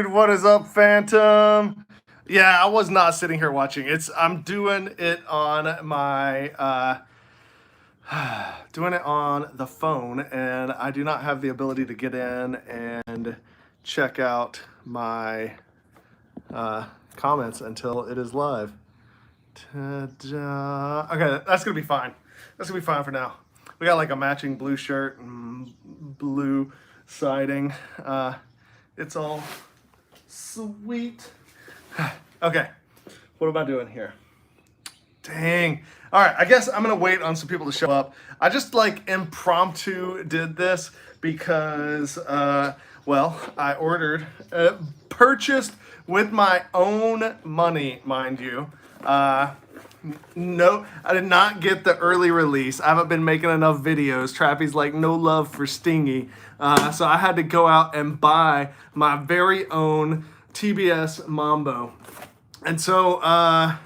dude? What is up, Phantom? Yeah, I was not sitting here watching. I'm doing it on my doing it on the phone, and I do not have the ability to get in and check out my comments until it is live. Ta-da. Okay, that's gonna be fine. That's gonna be fine for now. We got like a matching blue shirt and blue siding. It's all sweet. Okay, what am I doing here? Dang. All right, I guess I'm gonna wait on some people to show up. I just like impromptu did this because, well, I ordered, purchased with my own money, mind you. No, I did not get the early release. I haven't been making enough videos. Trappy's like, no love for Stingy. So I had to go out and buy my very own TBS Mambo. And so, I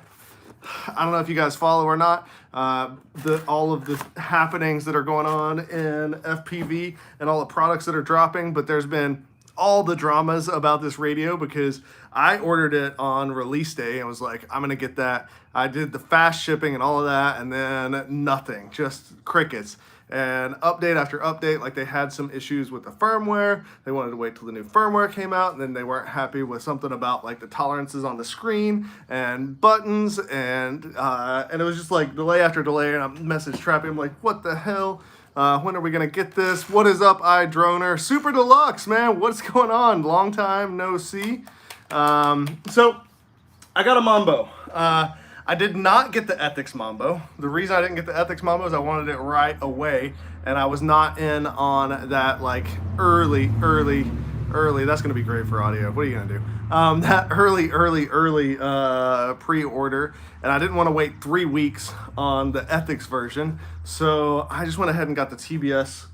don't know if you guys follow or not, all of the happenings that are going on in FPV and all the products that are dropping, but there's been all the dramas about this radio because I ordered it on release day and was like, I'm gonna get that. I did the fast shipping and all of that, and then nothing, just crickets. And update after update, like they had some issues with the firmware. They wanted to wait till the new firmware came out, and then they weren't happy with something about like the tolerances on the screen and buttons, and it was just like delay after delay. And I messaged Trappy, I'm like, what the hell? When are we gonna get this? What is up, iDroner? Super Deluxe, man, what's going on? Long time no see. So I got a Mambo. I did not get the Ethics Mambo. The reason I didn't get the Ethics Mambo is I wanted it right away, and I was not in on that like early. That's gonna be great for audio. What are you gonna do? That early pre-order, and I didn't want to wait 3 weeks on the Ethics version, so I just went ahead and got the TBS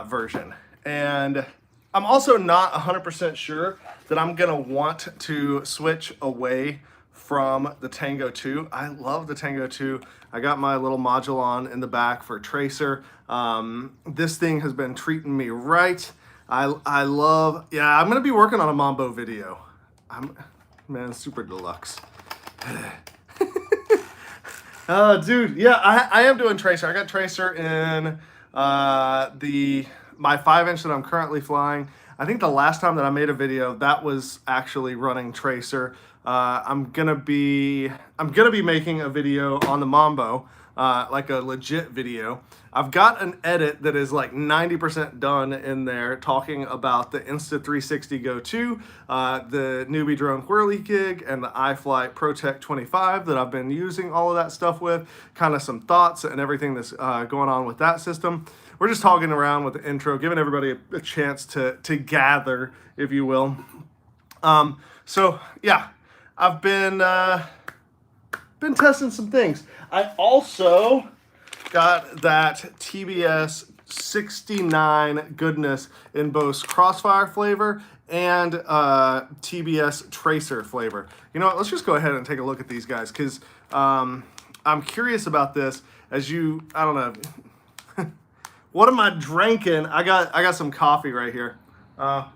version. And I'm also not 100% sure that I'm gonna want to switch away from the Tango 2. I love the Tango 2. I got my little module on in the back for Tracer. This thing has been treating me right. I love, yeah, I'm gonna be working on a Mambo video. Man, Super Deluxe. Dude, yeah, I am doing Tracer. I got Tracer in my 5-inch that I'm currently flying. I think the last time that I made a video, that was actually running Tracer. I'm gonna be making a video on the Mambo, like a legit video. I've got an edit that is like 90% done in there talking about the Insta360 Go 2, the Newbie Drone Whirly Gig, and the iFlight ProTech 25 that I've been using all of that stuff with, kind of some thoughts and everything that's going on with that system. We're just talking around with the intro, giving everybody a chance to gather, if you will. So yeah, I've been testing some things. I also got that TBS Sixty9 goodness in both Crossfire flavor and TBS Tracer flavor. You know what? Let's just go ahead and take a look at these guys because I'm curious about this. I don't know. What am I drinking? I got some coffee right here. I'm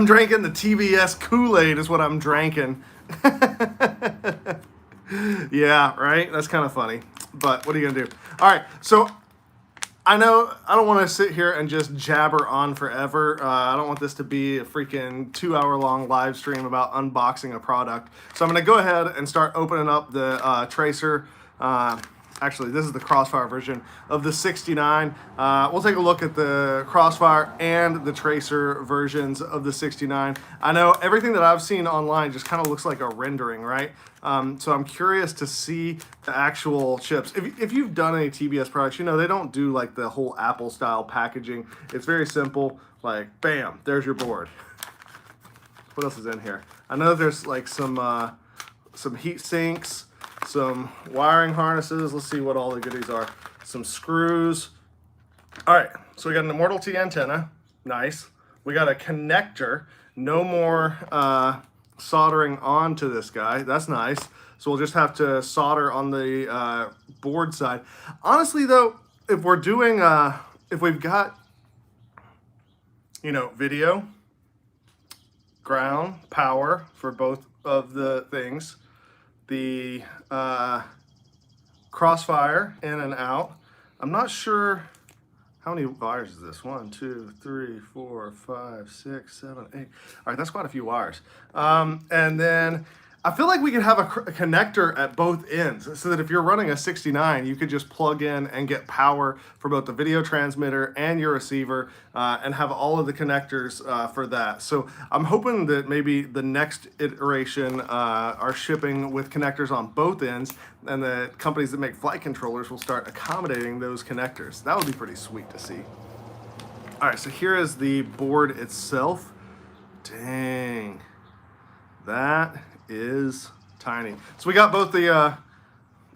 drinking the TBS Kool-Aid is what I'm drinking. Yeah, right? That's kind of funny. But what are you going to do? All right, so I know I don't want to sit here and just jabber on forever. I don't want this to be a freaking 2-hour-long live stream about unboxing a product. So I'm going to go ahead and start opening up the Tracer. Actually, this is the Crossfire version of the Sixty9. We'll take a look at the Crossfire and the Tracer versions of the Sixty9. I know everything that I've seen online just kind of looks like a rendering, right? So I'm curious to see the actual chips. If you've done any TBS products, you know they don't do like the whole Apple-style packaging. It's very simple, like bam, there's your board. What else is in here? I know there's like some heat sinks, some wiring harnesses. Let's see what all the goodies are. Some screws. All right, so we got an Immortal T antenna. Nice. We got a connector. No more soldering onto this guy. That's nice. So we'll just have to solder on the board side. Honestly, though, if we're doing, if we've got, you know, video, ground power for both of the things, the crossfire in and out. I'm not sure how many wires is this. 1, 2, 3, 4, 5, 6, 7, 8. All right, that's quite a few wires. And then I feel like we could have a connector at both ends so that if you're running a 69, you could just plug in and get power for both the video transmitter and your receiver and have all of the connectors for that. So I'm hoping that maybe the next iteration are shipping with connectors on both ends, and the companies that make flight controllers will start accommodating those connectors. That would be pretty sweet to see. All right, so here is the board itself. Dang, that is tiny. So we got both the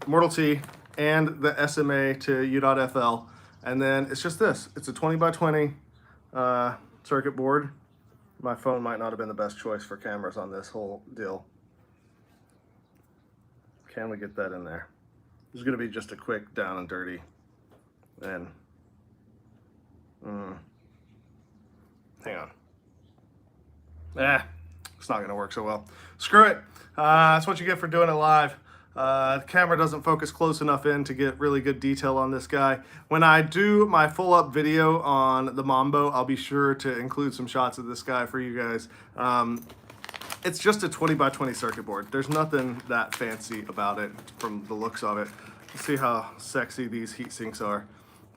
Mortal T and the SMA to U.FL, and then it's just this. It's a 20 by 20 circuit board. My phone might not have been the best choice for cameras on this whole deal. Can we get that in there? This is going to be just a quick down and dirty. And hang on. It's not going to work so well. Screw it. That's what you get for doing it live. The camera doesn't focus close enough in to get really good detail on this guy. When I do my full up video on the Mambo, I'll be sure to include some shots of this guy for you guys. It's just a 20 by 20 circuit board. There's nothing that fancy about it from the looks of it. Let's see how sexy these heat sinks are.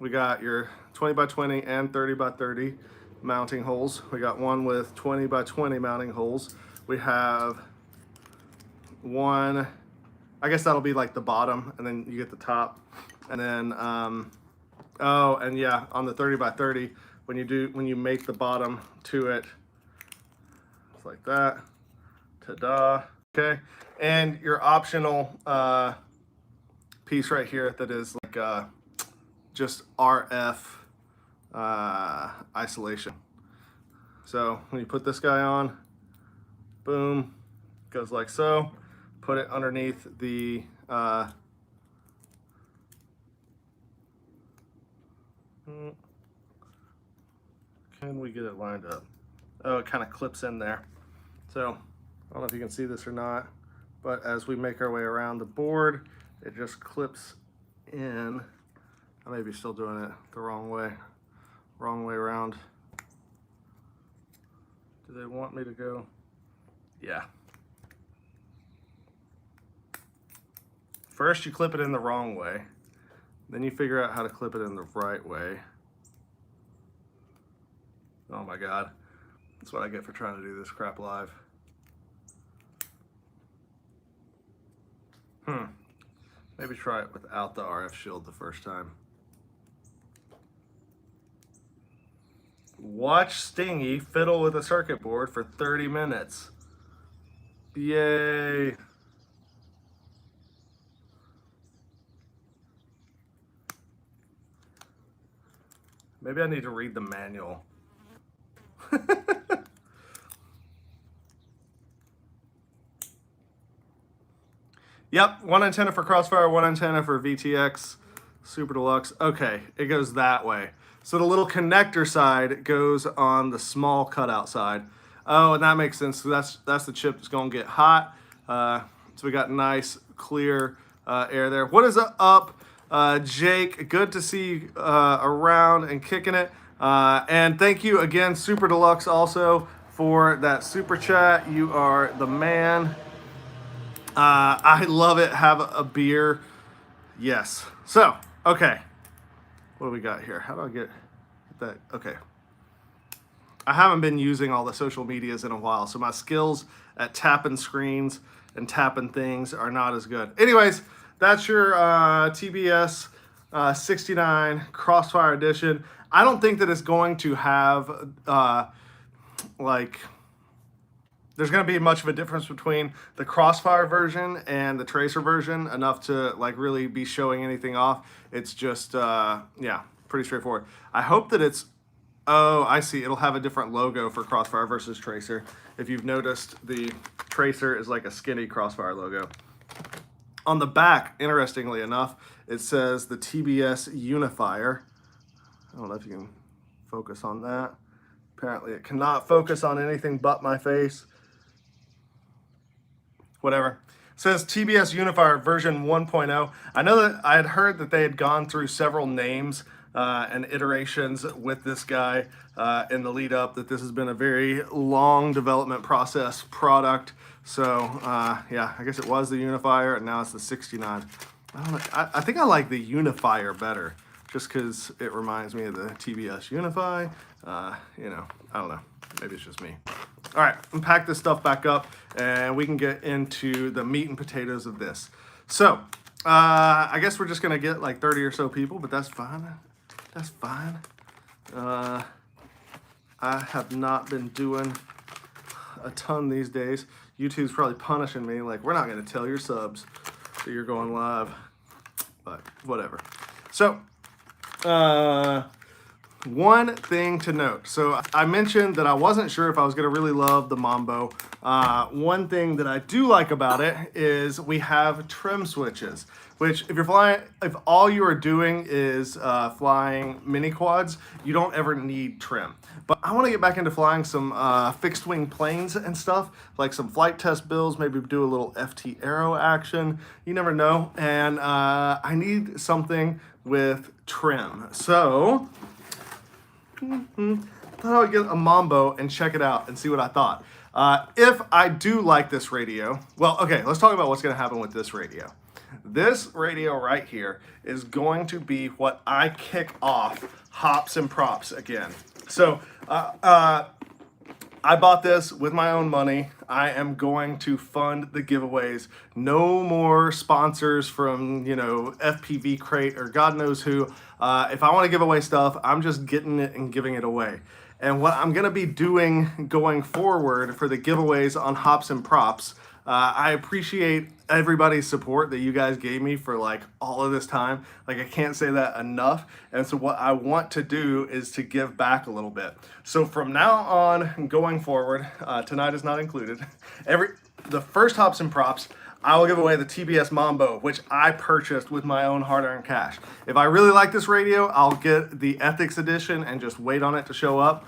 We got your 20 by 20 and 30 by 30 mounting holes. We got one with 20 by 20 mounting holes. We have one, I guess that'll be like the bottom, and then you get the top. And then, oh, and yeah, on the 30 by 30, when you make the bottom to it, it's like that. Ta-da. Okay. And your optional piece right here that is like just RF isolation. So when you put this guy on, boom, goes like so. Put it underneath the can we get it lined up? Oh, it kind of clips in there. So I don't know if you can see this or not, but as we make our way around the board, it just clips in. I may be still doing it the wrong way around. Do they want me to go? Yeah. First you clip it in the wrong way, then you figure out how to clip it in the right way. Oh my God, that's what I get for trying to do this crap live. Maybe try it without the RF shield the first time. Watch Stingy fiddle with a circuit board for 30 minutes. Yay. Maybe I need to read the manual. Yep, one antenna for Crossfire, one antenna for VTX, Super Deluxe. Okay, it goes that way. So the little connector side goes on the small cutout side. Oh, and that makes sense. So that's the chip that's gonna get hot. So we got nice, clear air there. What is up, Jake? Good to see you around and kicking it. And thank you again, Super Deluxe, also for that super chat. You are the man. I love it. Have a beer. Yes. So, okay. What do we got here? How do I get that? Okay. I haven't been using all the social medias in a while, so my skills at tapping screens and tapping things are not as good. Anyways, that's your TBS 69 Crossfire Edition. I don't think that it's going to have there's going to be much of a difference between the Crossfire version and the Tracer version, enough to like really be showing anything off. It's just, yeah, pretty straightforward. I hope that it's, oh, I see. It'll have a different logo for Crossfire versus Tracer. If you've noticed, the Tracer is like a skinny Crossfire logo. On the back, interestingly enough, it says the TBS Unifier. I don't know if you can focus on that. Apparently it cannot focus on anything but my face. Whatever. It says TBS Unifier version 1.0. I know that I had heard that they had gone through several names and iterations with this guy in the lead up, that this has been a very long development process product. So yeah, I guess it was the Unifier and now it's the 69. I don't know. I think I like the Unifier better just because it reminds me of the TBS Unify. You know, I don't know. Maybe it's just me. All right, pack this stuff back up and we can get into the meat and potatoes of this. So, I guess we're just gonna get like 30 or so people, but that's fine. That's fine. I have not been doing a ton these days. YouTube's probably punishing me, like, we're not gonna tell your subs that you're going live, but whatever. So, one thing to note. So I mentioned that I wasn't sure if I was going to really love the Mambo. One thing that I do like about it is we have trim switches, which if all you are doing is flying mini quads, you don't ever need trim. But I want to get back into flying some fixed wing planes and stuff, like some flight test builds, maybe do a little FT Aero action. You never know. And I need something with trim. So thought I would get a Mambo and check it out and see what I thought. If I do like this radio, well, okay, let's talk about what's going to happen with this radio. This radio right here is going to be what I kick off Hops and Props again. So I bought this with my own money. I am going to fund the giveaways. No more sponsors from, you know, FPV Crate or God knows who. If I want to give away stuff, I'm just getting it and giving it away. And what I'm going to be doing going forward for the giveaways on Hops and Props, I appreciate everybody's support that you guys gave me for like all of this time. Like, I can't say that enough. And so what I want to do is to give back a little bit. So from now on going forward, tonight is not included. The first Hops and Props, I will give away the TBS Mambo, which I purchased with my own hard-earned cash. If I really like this radio, I'll get the Ethics Edition and just wait on it to show up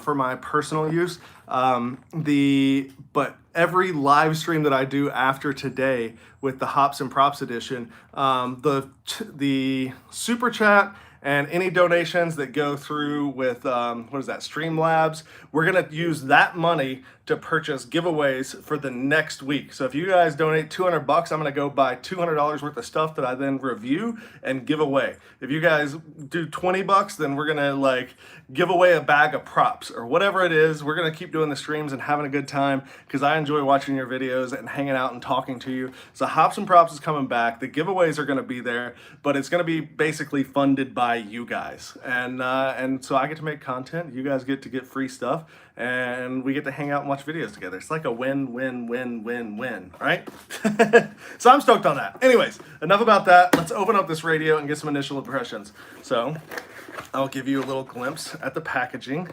for my personal use. But every live stream that I do after today with the Hops and Props Edition, the Super Chat and any donations that go through with, Streamlabs, we're gonna use that money to purchase giveaways for the next week. So if you guys donate $200, I'm gonna go buy $200 worth of stuff that I then review and give away. If you guys do $20, then we're gonna like give away a bag of props or whatever it is. We're gonna keep doing the streams and having a good time because I enjoy watching your videos and hanging out and talking to you. So Hops and Props is coming back. The giveaways are gonna be there, but it's gonna be basically funded by you guys. And so I get to make content, you guys get to get free stuff, and we get to hang out and watch videos together. It's like a win-win-win-win-win, right? So I'm stoked on that. Anyways, enough about that. Let's open up this radio and get some initial impressions. So I'll give you a little glimpse at the packaging.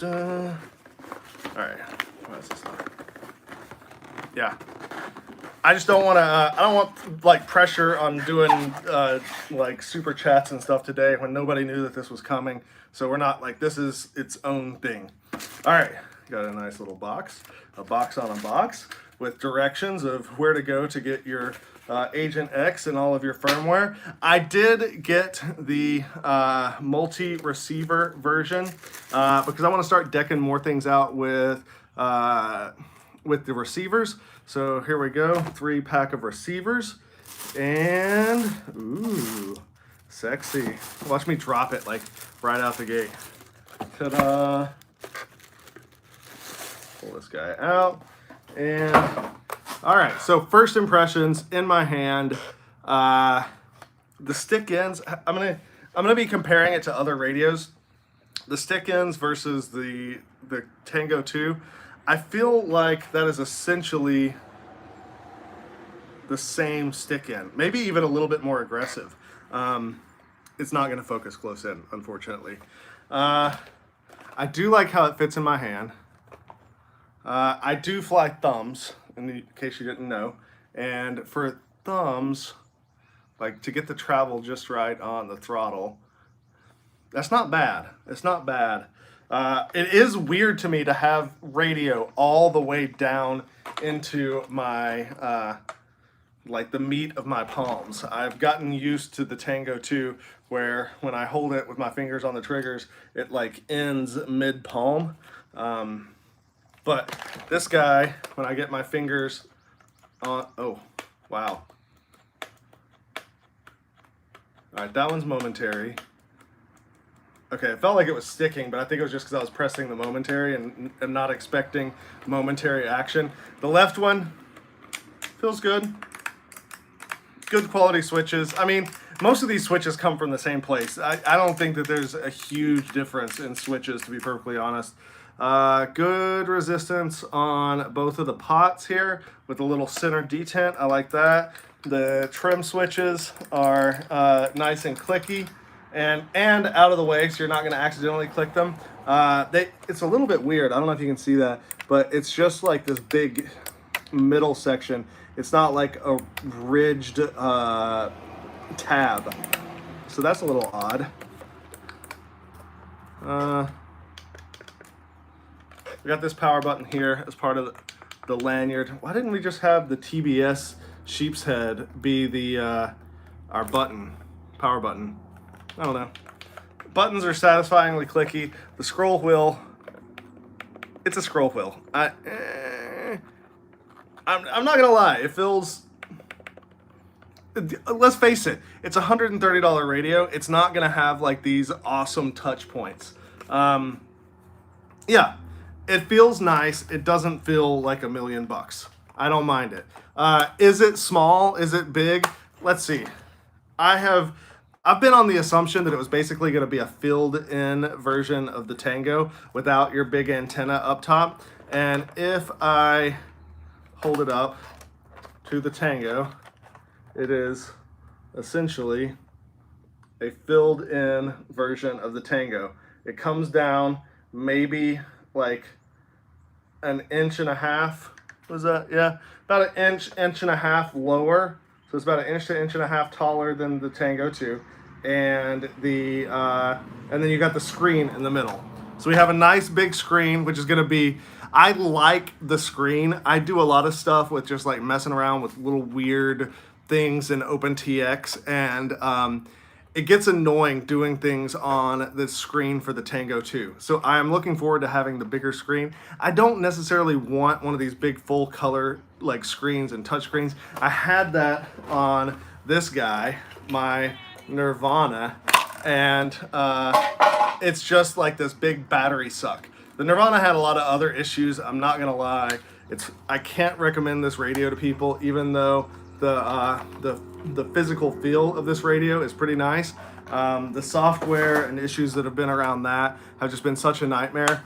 All right, what is this stuff? Yeah. I just don't want to, I don't want like pressure on doing like super chats and stuff today when nobody knew that this was coming. So we're not like, this is its own thing. All right, got a nice little box, a box on a box with directions of where to go to get your Agent X and all of your firmware. I did get the multi-receiver version because I want to start decking more things out with the receivers. So here we go, 3-pack of receivers, and ooh, sexy. Watch me drop it like right out the gate. Ta-da! Pull this guy out, and all right. So first impressions in my hand. The stick ends. I'm gonna be comparing it to other radios. The stick ends versus the Tango 2. I feel like that is essentially the same stick end, maybe even a little bit more aggressive. It's not going to focus close in, unfortunately. I do like how it fits in my hand. I do fly thumbs, in case you didn't know. And for thumbs, like to get the travel just right on the throttle, that's not bad. It's not bad. It is weird to me to have radio all the way down into my like the meat of my palms. I've gotten used to the Tango 2 where when I hold it with my fingers on the triggers, it like ends mid palm. But this guy, when I get my fingers on, oh, wow. All right, that one's momentary. Okay, it felt like it was sticking, but I think it was just because I was pressing the momentary and not expecting momentary action. The left one feels good. Good quality switches. I mean, most of these switches come from the same place. I don't think that there's a huge difference in switches, to be perfectly honest. Good resistance on both of the pots here with a little center detent. I like that. The trim switches are nice and clicky and out of the way, so you're not going to accidentally click them. It's a little bit weird. I don't know if you can see that, but it's just like this big middle section. It's not like a ridged tab. So that's a little odd. We got this power button here as part of the lanyard. Why didn't we just have the TBS sheep's head be the our button, power button? I don't know. Buttons are satisfyingly clicky. The scroll wheel, it's a scroll wheel. I'm not gonna lie, it feels, let's face it, it's a $130 radio. It's not gonna have like these awesome touch points. Yeah, it feels nice. It doesn't feel like $1 million. I don't mind it. Is it small? Is it big? Let's see. I've been on the assumption that it was basically going to be a filled-in version of the Tango without your big antenna up top. And if I hold it up to the Tango, it is essentially a filled-in version of the Tango. It comes down maybe like an inch and a half. Was that? Yeah, about an inch and a half lower. So it's about an inch to inch and a half taller than the Tango 2. And then you got the screen in the middle. So we have a nice big screen, which is going to be, I like the screen. I do a lot of stuff with just like messing around with little weird things in OpenTX, and it gets annoying doing things on the screen for the Tango 2. So I'm looking forward to having the bigger screen. I don't necessarily want one of these big full color like screens and touch screens. I had that on this guy, my Nirvana, and it's just like this big battery suck. The Nirvana had a lot of other issues. I'm not gonna lie. I can't recommend this radio to people, even though the physical feel of this radio is pretty nice. The software and issues that have been around that have just been such a nightmare.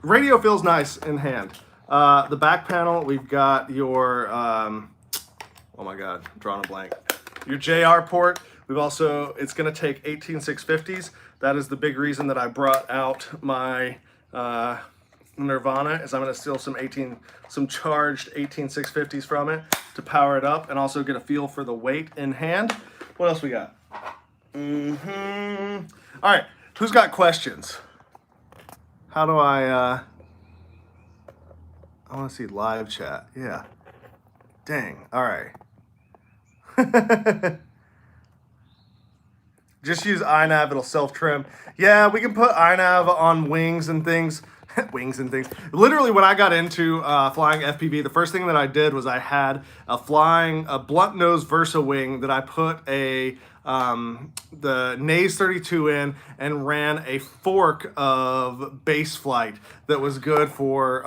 Radio feels nice in hand. The back panel, we've got your, oh my God, I'm drawing a blank. Your JR port. We've also, it's gonna take 18650s. That is the big reason that I brought out my Nirvana, is I'm gonna steal some charged 18650s from it to power it up and also get a feel for the weight in hand. What else we got? All right, who's got questions? How do I want to see live chat. Yeah. Dang. All right. Just use iNav, it'll self-trim. Yeah, we can put iNav on wings and things. Wings and things. Literally, when I got into flying FPV, the first thing that I did was I had a blunt nose Versa wing that I put the Naze 32 in and ran a fork of base flight that was good for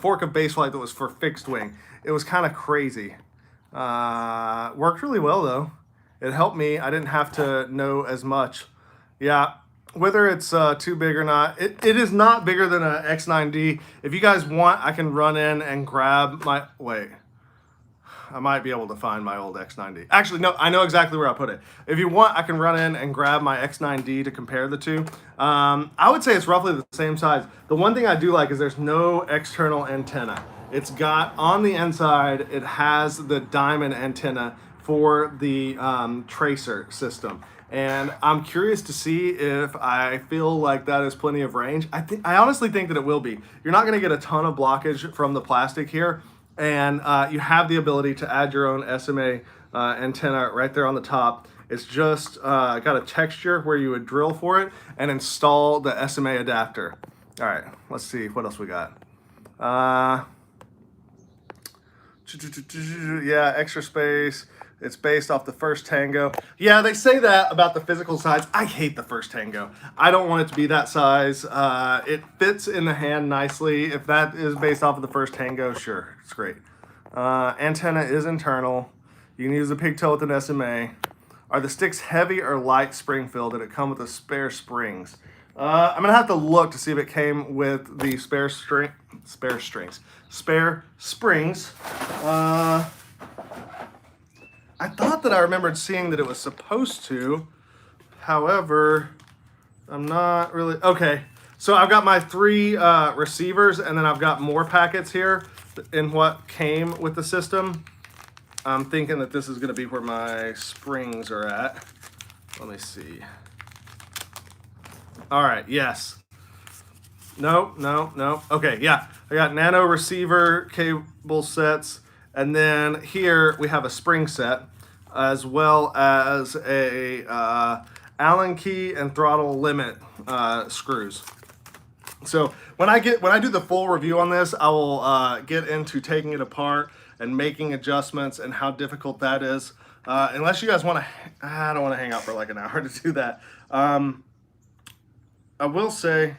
fork of base flight that was for fixed wing. It was kind of crazy. Worked really well though. It helped me. I didn't have to know as much. Yeah. Whether it's too big or not, it is not bigger than an X9D. If you guys want, I can run in and grab my, wait. I might be able to find my old X9D. Actually, no, I know exactly where I put it. If you want, I can run in and grab my X9D to compare the two. I would say it's roughly the same size. The one thing I do like is there's no external antenna. It's got, on the inside, it has the diamond antenna for the tracer system. And I'm curious to see if I feel like that is plenty of range. I honestly think that it will be. You're not going to get a ton of blockage from the plastic here, and you have the ability to add your own SMA antenna right there on the top. It's just got a texture where you would drill for it and install the SMA adapter. All right, let's see what else we got. Yeah, extra space. It's based off the first Tango. Yeah, they say that about the physical size. I hate the first Tango. I don't want it to be that size. It fits in the hand nicely. If that is based off of the first Tango, sure, it's great. Antenna is internal. You can use a pigtail with an SMA. Are the sticks heavy or light spring-filled? Did it come with the spare springs? I'm gonna have to look to see if it came with the spare springs. I thought that I remembered seeing that it was supposed to. However, I'm not really... Okay, so I've got my 3 receivers, and then I've got more packets here in what came with the system. I'm thinking that this is going to be where my springs are at. Let me see. All right, yes. No. Okay, yeah. I got nano receiver cable sets, and then here we have a spring set, as well as a Allen key and throttle limit screws. So when I do the full review on this, I will get into taking it apart and making adjustments and how difficult that is. Unless you guys want to, I don't want to hang out for like an hour to do that. I will say,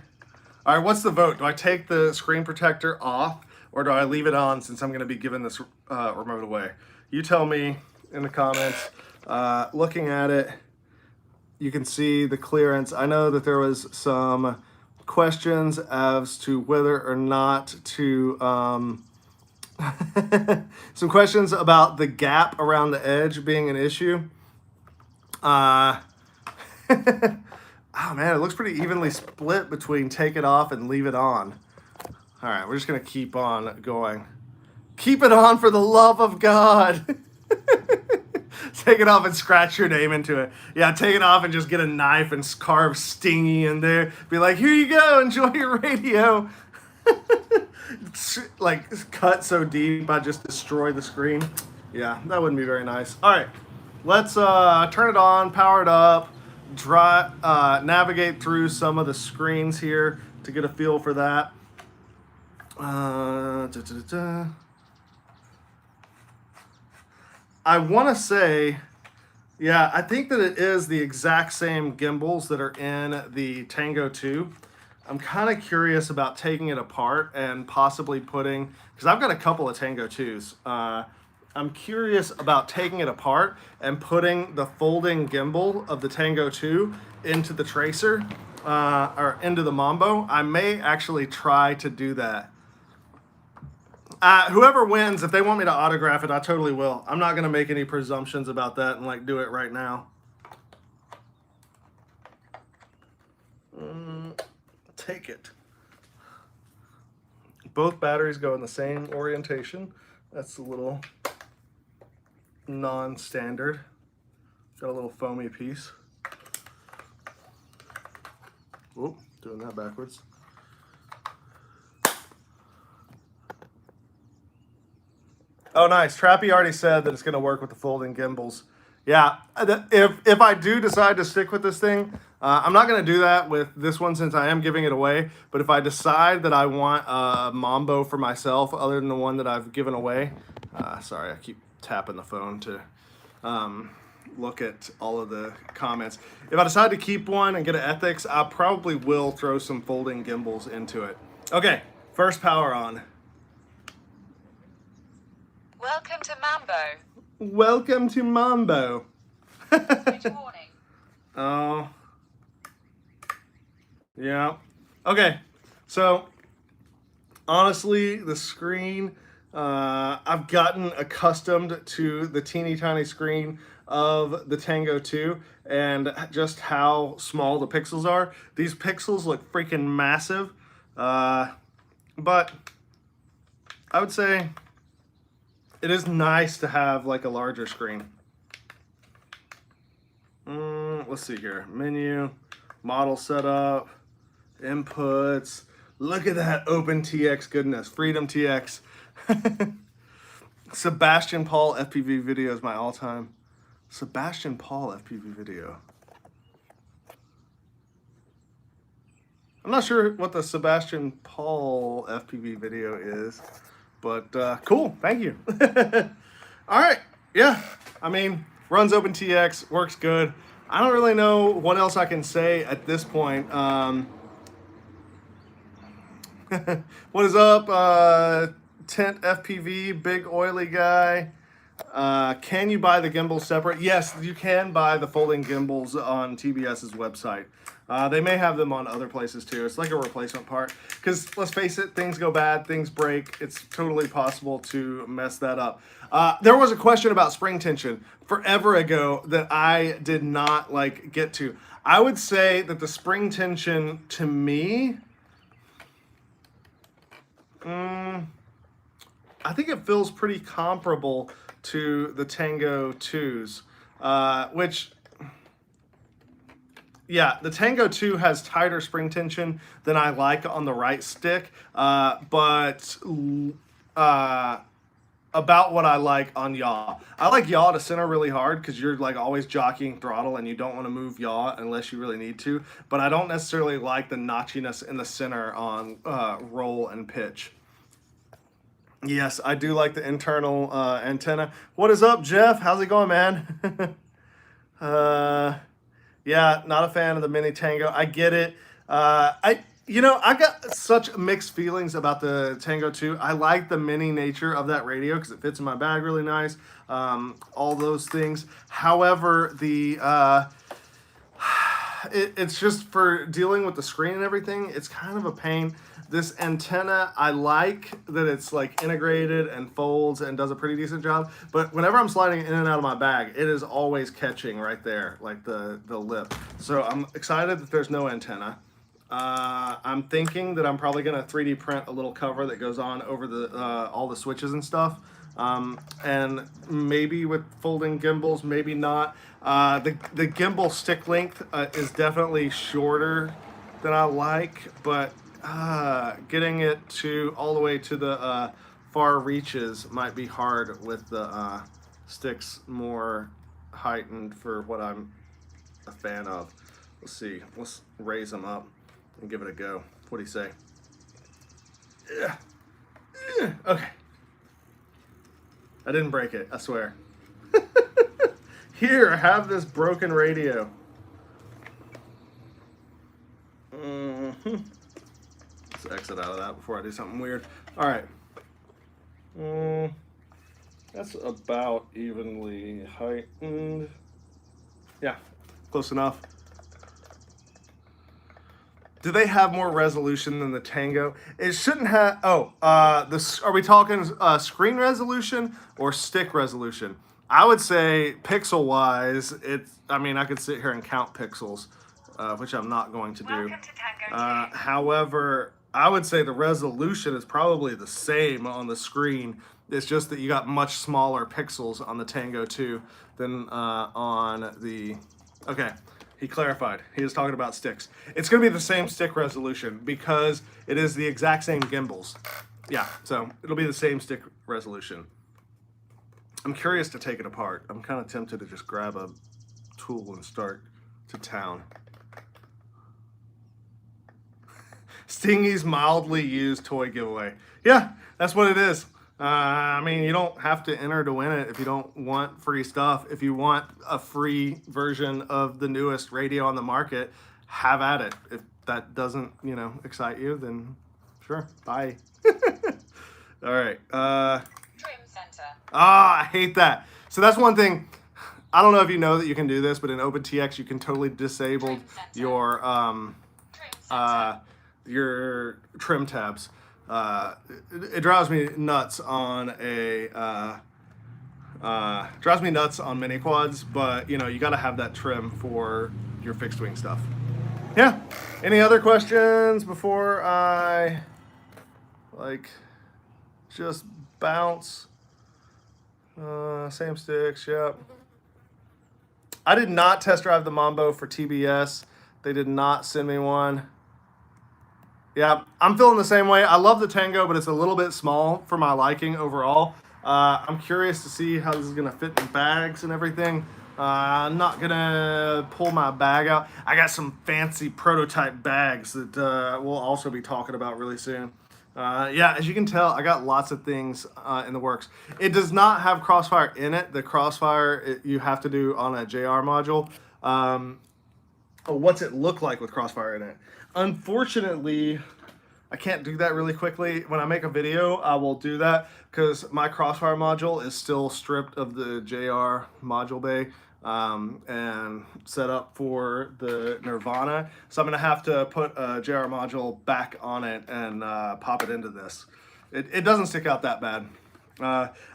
all right, what's the vote? Do I take the screen protector off or do I leave it on since I'm going to be giving this remote away? You tell me in the comments. Looking at it, you can see the clearance. I know that there was some questions as to whether or not to, some questions about the gap around the edge being an issue. Oh man, it looks pretty evenly split between take it off and leave it on. All right, we're just gonna keep on going. Keep it on for the love of God. Take it off and scratch your name into it. Yeah, take it off and just get a knife and carve Stingy in there. Be like, here you go, enjoy your radio. Like, cut so deep I just destroy the screen. Yeah, that wouldn't be very nice. All right, let's turn it on, power it up, navigate through some of the screens here to get a feel for that. I want to say, yeah, I think that it is the exact same gimbals that are in the Tango 2. I'm kind of curious about taking it apart and possibly putting, because I've got a couple of Tango 2s. I'm curious about taking it apart and putting the folding gimbal of the Tango 2 into the tracer, or into the Mambo. I may actually try to do that. Whoever wins, if they want me to autograph it, I totally will. I'm not going to make any presumptions about that and like do it right now. Take it. Both batteries go in the same orientation. That's a little non-standard. Got a little foamy piece. Whoop, doing that backwards. Oh, nice. Trappy already said that it's going to work with the folding gimbals. Yeah, if I do decide to stick with this thing, I'm not going to do that with this one since I am giving it away. But if I decide that I want a Mambo for myself other than the one that I've given away, sorry, I keep tapping the phone to look at all of the comments. If I decide to keep one and get an Ethics, I probably will throw some folding gimbals into it. Okay, first power on. Welcome to Mambo. Welcome to Mambo. Switch warning. Oh. Yeah. Okay. So, honestly, the screen, I've gotten accustomed to the teeny tiny screen of the Tango 2 and just how small the pixels are. These pixels look freaking massive. But I would say it is nice to have like a larger screen. Let's see here. Menu, model setup, inputs. Look at that OpenTX goodness. Freedom TX. Sebastian Paul FPV video is my all-time. Sebastian Paul FPV video. I'm not sure what the Sebastian Paul FPV video is, but cool. Thank you. All right. Yeah. I mean, runs OpenTX, works good. I don't really know what else I can say at this point. What is up, Tent FPV, big oily guy? Can you buy the gimbals separate? Yes, you can buy the folding gimbals on TBS's website. They may have them on other places too. It's like a replacement part. Because let's face it, things go bad, things break. It's totally possible to mess that up. There was a question about spring tension forever ago that I did not get to. I would say that the spring tension to me, I think it feels pretty comparable to the Tango 2s, which, yeah, the Tango 2 has tighter spring tension than I like on the right stick, but about what I like on yaw. I like yaw to center really hard because you're always jockeying throttle and you don't want to move yaw unless you really need to, but I don't necessarily like the notchiness in the center on roll and pitch. Yes, I do like the internal antenna. What is up, Jeff? How's it going, man? Yeah, not a fan of the mini Tango. I get it. I got such mixed feelings about the Tango 2. I like the mini nature of that radio because it fits in my bag really nice. All those things. However, it's just for dealing with the screen and everything, it's kind of a pain. This antenna, I like that it's integrated and folds and does a pretty decent job. But whenever I'm sliding it in and out of my bag, it is always catching right there, like the lip. So I'm excited that there's no antenna. I'm thinking that I'm probably going to 3D print a little cover that goes on over the all the switches and stuff. And maybe with folding gimbals, maybe not. The gimbal stick length is definitely shorter than I like, but getting it all the way to the far reaches might be hard with the sticks more heightened for what I'm a fan of. Let's see. Let's raise them up and give it a go. What do you say? Yeah. Okay. I didn't break it, I swear. Here, have this broken radio. Let's exit out of that before I do something weird. All right. That's about evenly heightened. Yeah, close enough. Do they have more resolution than the Tango? It shouldn't have. Oh, are we talking screen resolution or stick resolution? I would say pixel-wise, I mean, I could sit here and count pixels, which I'm not going to do. Welcome to Tango 2. However, I would say the resolution is probably the same on the screen. It's just that you got much smaller pixels on the Tango 2 than on the. Okay. He clarified. He was talking about sticks. It's going to be the same stick resolution because it is the exact same gimbals. Yeah, so it'll be the same stick resolution. I'm curious to take it apart. I'm kind of tempted to just grab a tool and start to town. Stingy's mildly used toy giveaway. Yeah, that's what it is. I mean, you don't have to enter to win it if you don't want free stuff. If you want a free version of the newest radio on the market, have at it. If that doesn't, excite you, then sure, bye. All right. Trim center. I hate that. So that's one thing. I don't know if you know that you can do this, but in OpenTX you can totally disable your trim tabs. It drives me nuts on mini quads, but you got to have that trim for your fixed wing stuff. Yeah. Any other questions before I just bounce? Same sticks. Yep. I did not test drive the Mambo for TBS. They did not send me one. Yeah, I'm feeling the same way. I love the Tango, but it's a little bit small for my liking overall. I'm curious to see how this is going to fit in bags and everything. I'm not going to pull my bag out. I got some fancy prototype bags that we'll also be talking about really soon. Yeah, as you can tell, I got lots of things in the works. It does not have Crossfire in it. The Crossfire you have to do on a JR module. What's it look like with Crossfire in it? Unfortunately, I can't do that really quickly. When I make a video, I will do that because my Crossfire module is still stripped of the JR module bay and set up for the Nirvana. So I'm going to have to put a JR module back on it and pop it into this. It doesn't stick out that bad.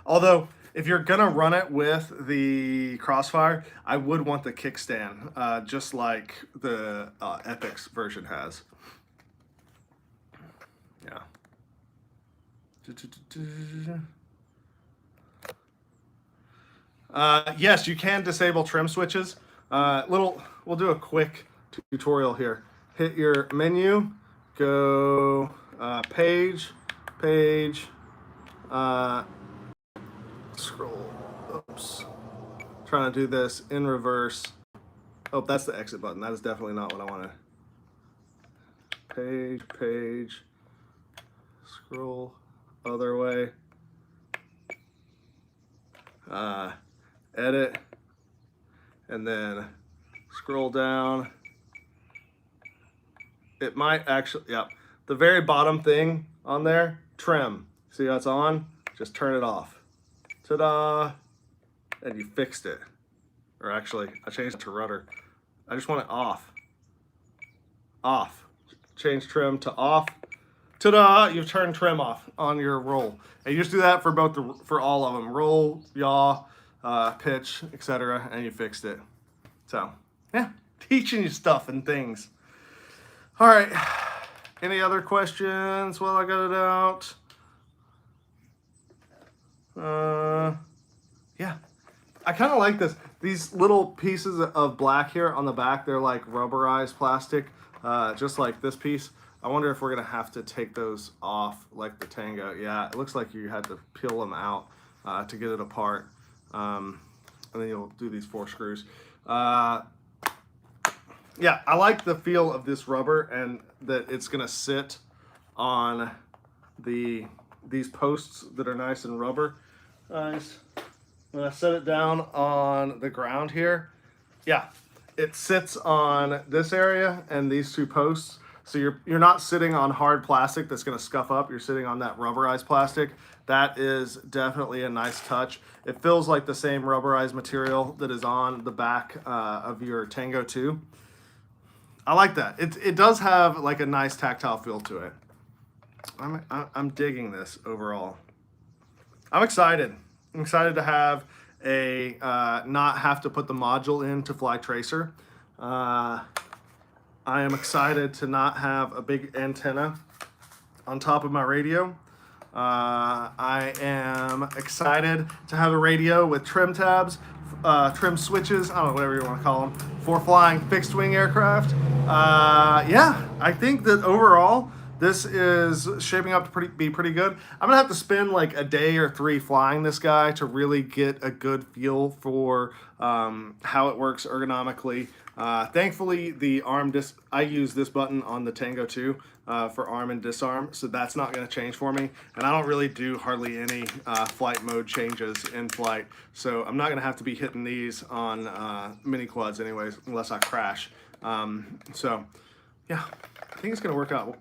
Although, if you're going to run it with the Crossfire, I would want the kickstand, just like the Epix version has. Yeah. Yes, you can disable trim switches. We'll do a quick tutorial here. Hit your menu, go page, scroll. Oops. Trying to do this in reverse. Oh, that's the exit button. That is definitely not what I want to. Page. Scroll other way. Edit. And then scroll down. It might actually, yeah. The very bottom thing on there, trim. See how it's on? Just turn it off. Ta-da! And you fixed it. Or actually, I changed it to rudder. I just want it off. Off. Change trim to off. Ta-da! You've turned trim off on your roll. And you just do that for all of them. Roll, yaw, pitch, etc. And you fixed it. So, yeah. Teaching you stuff and things. All right. Any other questions while I got it out? Yeah. I kind of like this. These little pieces of black here on the back, they're like rubberized plastic, just like this piece. I wonder if we're going to have to take those off like the Tango. Yeah, it looks like you had to peel them out to get it apart. And then you'll do these 4 screws. Yeah, I like the feel of this rubber and that it's going to sit on these posts that are nice and rubber. Nice. When I set it down on the ground here, yeah, it sits on this area and these 2 posts. So you're not sitting on hard plastic that's going to scuff up. You're sitting on that rubberized plastic. That is definitely a nice touch. It feels like the same rubberized material that is on the back of your Tango 2. I like that. It does have like a nice tactile feel to it. I'm digging this overall. I'm excited. I'm excited to have not have to put the module in to fly tracer. I am excited to not have a big antenna on top of my radio. I am excited to have a radio with trim tabs, trim switches, I don't know, whatever you want to call them, for flying fixed wing aircraft. Yeah, I think that overall, this is shaping up to be pretty good. I'm gonna have to spend like a day or 3 flying this guy to really get a good feel for how it works ergonomically. Thankfully, the arm I use this button on the Tango 2 for arm and disarm, so that's not going to change for me. And I don't really do hardly any flight mode changes in flight, so I'm not going to have to be hitting these on mini quads anyways, unless I crash. So, yeah. I think it's going to work out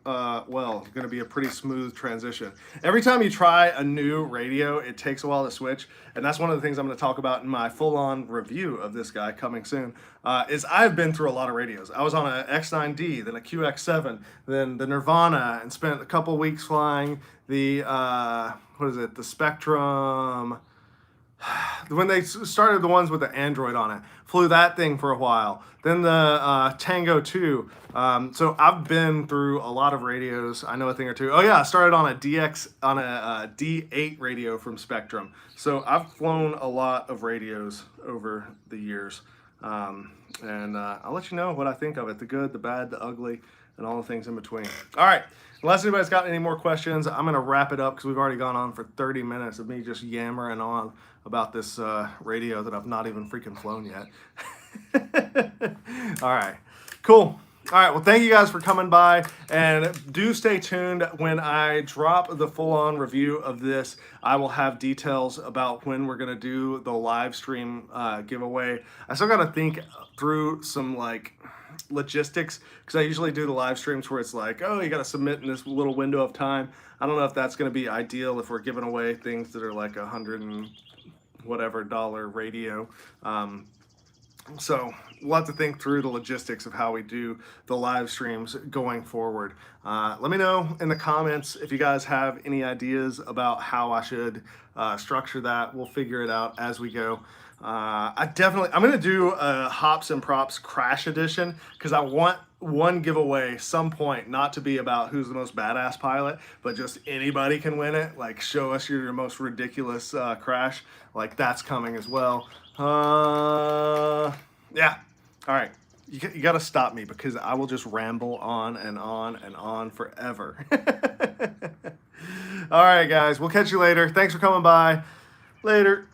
well. It's going to be a pretty smooth transition. Every time you try a new radio, it takes a while to switch, and that's one of the things I'm going to talk about in my full-on review of this guy coming soon, is I've been through a lot of radios. I was on a X9D, then a QX7, then the Nirvana, and spent a couple weeks flying the, the Spectrum. When they started the ones with the Android on it, flew that thing for a while. Then the Tango 2. So I've been through a lot of radios. I know a thing or two. Oh yeah, I started on a D8 radio from Spectrum. So I've flown a lot of radios over the years. And I'll let you know what I think of it, the good, the bad, the ugly, and all the things in between. All right, unless anybody's got any more questions, I'm going to wrap it up because we've already gone on for 30 minutes of me just yammering on about this radio that I've not even freaking flown yet. All right, cool. All right, well, thank you guys for coming by, and do stay tuned. When I drop the full-on review of this, I will have details about when we're going to do the live stream giveaway. I still got to think through some, like, logistics, because I usually do the live streams where it's like, oh, you got to submit in this little window of time. I don't know if that's going to be ideal if we're giving away things that are like $100 and whatever radio. So we'll have to think through the logistics of how we do the live streams going forward. Let me know in the comments if you guys have any ideas about how I should structure that. We'll figure it out as we go. I'm going to do a Hops and Props Crash Edition because I want one giveaway some point not to be about who's the most badass pilot, but just anybody can win it. Like, show us your most ridiculous crash. Like, that's coming as well. Yeah. All right. You got to stop me because I will just ramble on and on and on forever. All right, guys. We'll catch you later. Thanks for coming by. Later.